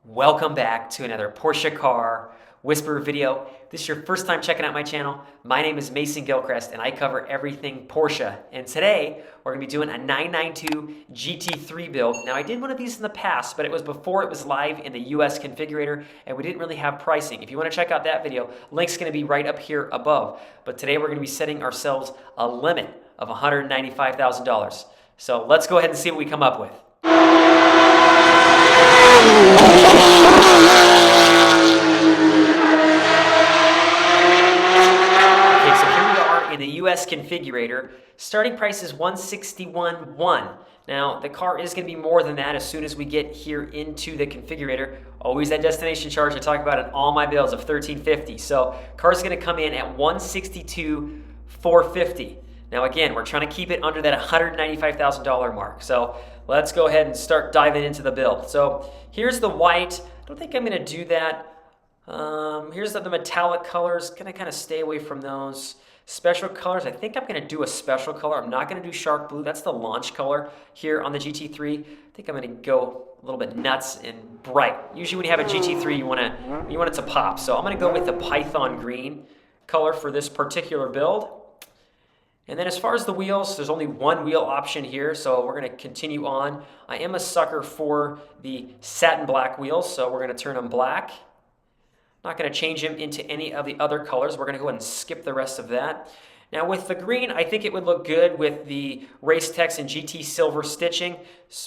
Welcome back to another Porsche car whisper video. If this is your first time checking out my channel, my name is Mason Gilchrist and I cover everything Porsche. And today we're going to be doing a 992 GT3 build. Now I did one of these in the past, but it was before it was live in the US configurator and we didn't really have pricing. If you want to check out that video, link's going to be right up here above. But today we're going to be setting ourselves a limit of $195,000. So let's go ahead and see what we come up with. In the US configurator, starting price is $161,100. Now, the car is going to be more than that as soon as we get here into the configurator. Always that destination charge I talk about in all my builds of $1,350. So, car's going to come in at $162,450. Now, again, we're trying to keep it under that $195,000 mark. So, let's go ahead and start diving into the build. So, here's the white. I don't think I'm going to do that. Here's the metallic colors. Going to kind of stay away from those. Special colors, I think I'm going to do a special color. I'm not going to do shark blue. That's the launch color here on the GT3. I think I'm going to go a little bit nuts and bright. Usually when you have a GT3, you want it to pop. So I'm going to go with the Python green color for this particular build. And then as far as the wheels, there's only one wheel option here, so we're going to continue on. I am a sucker for the satin black wheels, so we're going to turn them black. Not going to change them into any of the other colors. We're going to go ahead and skip the rest of that. Now with the green, I think it would look good with the Race-Tex and GT silver stitching,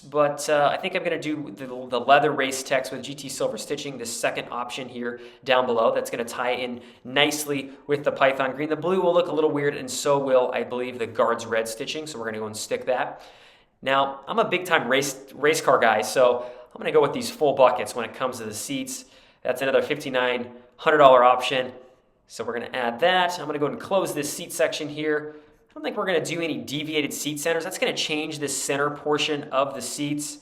but I think I'm going to do the leather Race-Tex with GT silver stitching, the second option here down below. That's going to tie in nicely with the Python green. The blue will look a little weird, and so will, I believe, the Guards red stitching, so we're going to go and stick that. Now, I'm a big-time race car guy, so I'm going to go with these full buckets when it comes to the seats. That's another $5,900 option. So we're going to add that. I'm going to go ahead and close this seat section here. I don't think we're going to do any deviated seat centers. That's going to change this center portion of the seats.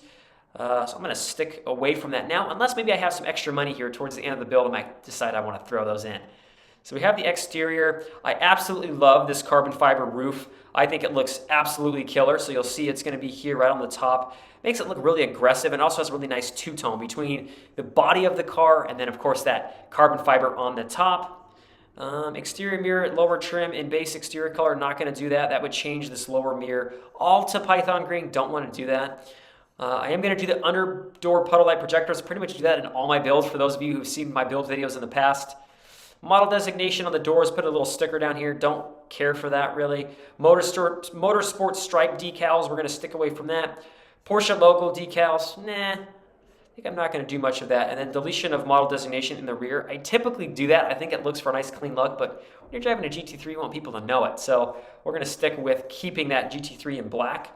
So I'm going to stick away from that now, unless maybe I have some extra money here towards the end of the build. I might decide I want to throw those in. So we have the exterior. I absolutely love this carbon fiber roof. I think it looks absolutely killer. So you'll see it's going to be here right on the top. Makes it look really aggressive and also has a really nice two-tone between the body of the car and then, of course, that carbon fiber on the top. Exterior mirror, lower trim, and base exterior color, not going to do that. That would change this lower mirror all to Python green. Don't want to do that. I am going to do the under door puddle light projectors. Pretty much do that in all my builds for those of you who've seen my build videos in the past. Model designation on the doors, put a little sticker down here. Don't care for that really. Motorsport stripe decals, we're going to stick away from that. Porsche logo decals, nah, I think I'm not going to do much of that. And then deletion of model designation in the rear. I typically do that. I think it looks for a nice clean look, but when you're driving a GT3, you want people to know it. So we're going to stick with keeping that GT3 in black.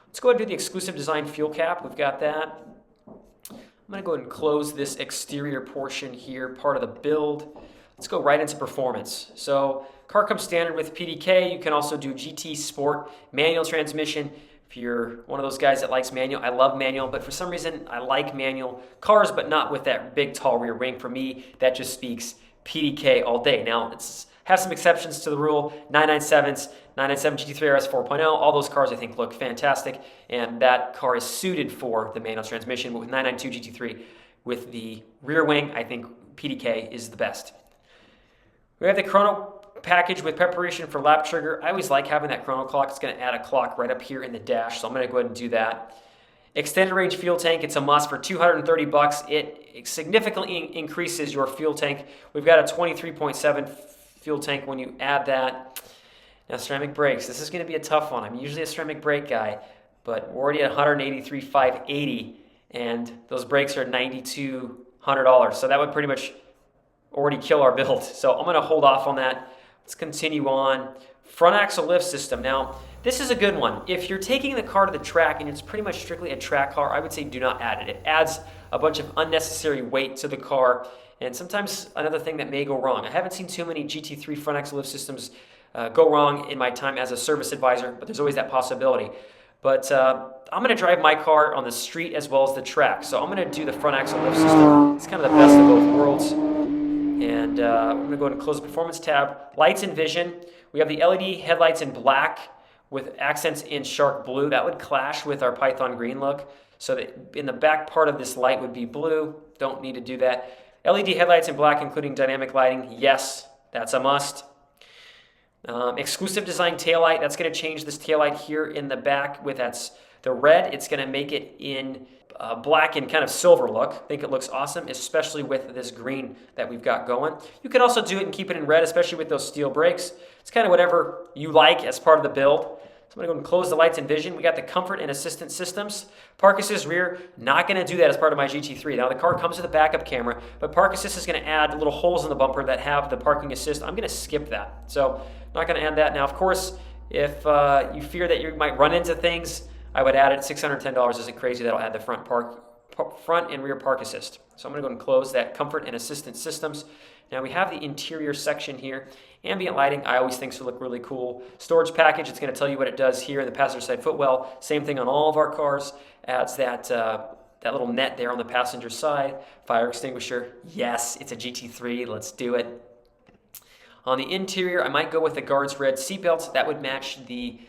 Let's go ahead and do the exclusive design fuel cap. We've got that. I'm going to go ahead and close this exterior portion here, part of the build. Let's go right into performance. So car comes standard with PDK. You can also do GT Sport manual transmission. If you're one of those guys that likes manual, I love manual, but for some reason I like manual cars, but not with that big tall rear wing. For me, that just speaks PDK all day. Now, it's have some exceptions to the rule. 997s, 997 GT3 RS 4.0, all those cars I think look fantastic, and that car is suited for the manual transmission. But with 992 GT3 with the rear wing, I think PDK is the best. We have the Chrono package with preparation for lap trigger. I always like having that chrono clock. It's going to add a clock right up here in the dash, so I'm going to go ahead and do that. Extended range fuel tank, it's a must for $230. It significantly increases your fuel tank. We've got a 23.7 fuel tank when you add that. Now ceramic brakes, this is going to be a tough one. I'm usually a ceramic brake guy, but we're already at $183,580 and those brakes are $9,200. So that would pretty much already kill our build. So I'm going to hold off on that. Let's continue on. Front axle lift system. Now, this is a good one. If you're taking the car to the track and it's pretty much strictly a track car, I would say do not add it. It adds a bunch of unnecessary weight to the car, and sometimes another thing that may go wrong. I haven't seen too many GT3 front axle lift systems go wrong in my time as a service advisor, but there's always that possibility. But I'm going to drive my car on the street as well as the track, so I'm going to do the front axle lift system. It's kind of the best of both worlds. And I'm going to go ahead and close the performance tab. Lights and vision. We have the LED headlights in black with accents in shark blue. That would clash with our Python green look. so that in the back part of this light would be blue. Don't need to do that. LED headlights in black, including dynamic lighting. Yes, that's a must. Exclusive design taillight. That's going to change this taillight here in the back with the red. It's going to make it in black and kind of silver look. I think it looks awesome, especially with this green that we've got going. You can also do it and keep it in red, especially with those steel brakes. It's kind of whatever you like as part of the build. So I'm going to go and close the lights and vision. We got the comfort and assistance systems. ParkAssist rear, not going to do that as part of my GT3. Now the car comes with a backup camera, but ParkAssist is going to add little holes in the bumper that have the parking assist. I'm going to skip that. So not going to add that. Now, of course, if you fear that you might run into things, I would add it. $610 isn't crazy. That'll add the front and rear park assist. So I'm going to go and close that comfort and assistance systems. Now we have the interior section here. Ambient lighting, I always think should look really cool. Storage package, it's going to tell you what it does here in the passenger side footwell. Same thing on all of our cars. Adds that little net there on the passenger side. Fire extinguisher, yes, it's a GT3. Let's do it. On the interior, I might go with the guards red seatbelts. That would match the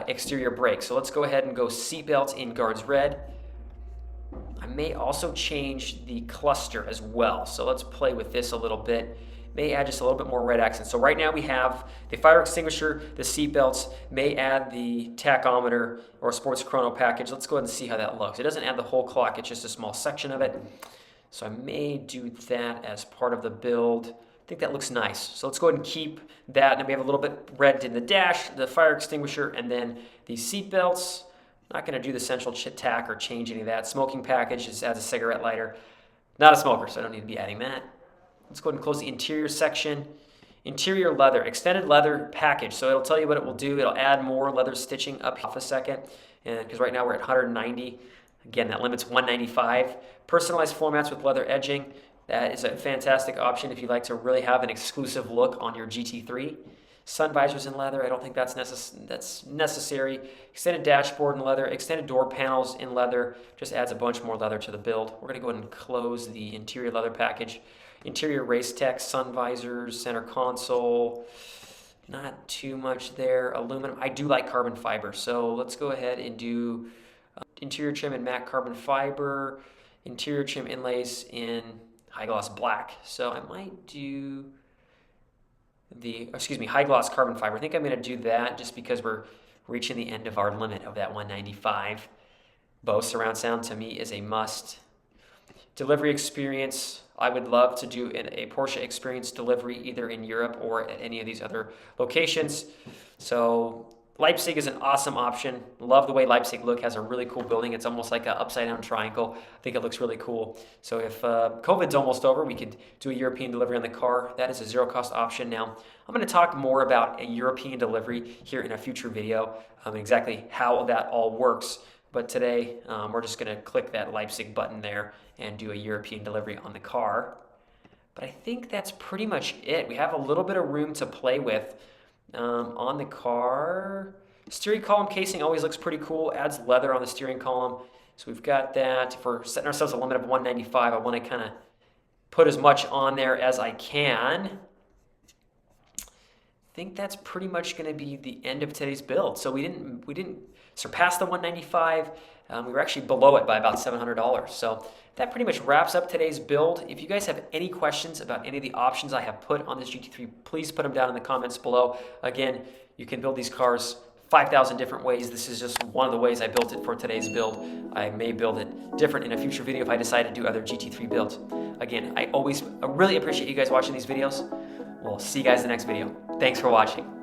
exterior brakes. So let's go ahead and go seatbelts in guards red. I may also change the cluster as well. So let's play with this a little bit. May add just a little bit more red accents. So right now we have the fire extinguisher, the seatbelts, may add the tachometer or sports chrono package. Let's go ahead and see how that looks. It doesn't add the whole clock, it's just a small section of it. So I may do that as part of the build. I think that looks nice. So let's go ahead and keep that. And then we have a little bit red in the dash, the fire extinguisher, and then the seatbelts. Not going to do the central tack or change any of that. Smoking package just adds a cigarette lighter. Not a smoker, so I don't need to be adding that. Let's go ahead and close the interior section. Interior leather, extended leather package. So it'll tell you what it will do. It'll add more leather stitching up off a second. And because right now we're at 190. Again, that limit's 195. Personalized floor mats with leather edging. That is a fantastic option if you like to really have an exclusive look on your GT3. Sun visors in leather, I don't think that's necessary. Extended dashboard in leather, extended door panels in leather, just adds a bunch more leather to the build. We're going to go ahead and close the interior leather package. Interior Race-Tex, sun visors, center console, not too much there. Aluminum, I do like carbon fiber, so let's go ahead and do interior trim in matte carbon fiber, interior trim inlays in high gloss black. So I might do high gloss carbon fiber. I think I'm going to do that just because we're reaching the end of our limit of that 195. Bose surround sound to me is a must. Delivery experience, I would love to do a Porsche experience delivery either in Europe or at any of these other locations. So Lepzig is an awesome option. Love the way Lepzig look. Has a really cool building. It's almost like an upside down triangle. I think it looks really cool. So if COVID's almost over, we could do a European delivery on the car. That is a zero cost option. Now, I'm going to talk more about a European delivery here in a future video, exactly how that all works. But today, we're just going to click that Lepzig button there and do a European delivery on the car. But I think that's pretty much it. We have a little bit of room to play with. On the car, steering column casing always looks pretty cool. Adds leather on the steering column. So we've got that. If we're setting ourselves a limit of 195, I want to kind of put as much on there as I can. I think that's pretty much going to be the end of today's build. So we didn't surpass the 195. We were actually below it by about $700. So that pretty much wraps up today's build. If you guys have any questions about any of the options I have put on this GT3, please put them down in the comments below. Again, you can build these cars 5,000 different ways. This is just one of the ways I built it for today's build. I may build it different in a future video if I decide to do other GT3 builds. Again, I really appreciate you guys watching these videos. We'll see you guys in the next video. Thanks for watching.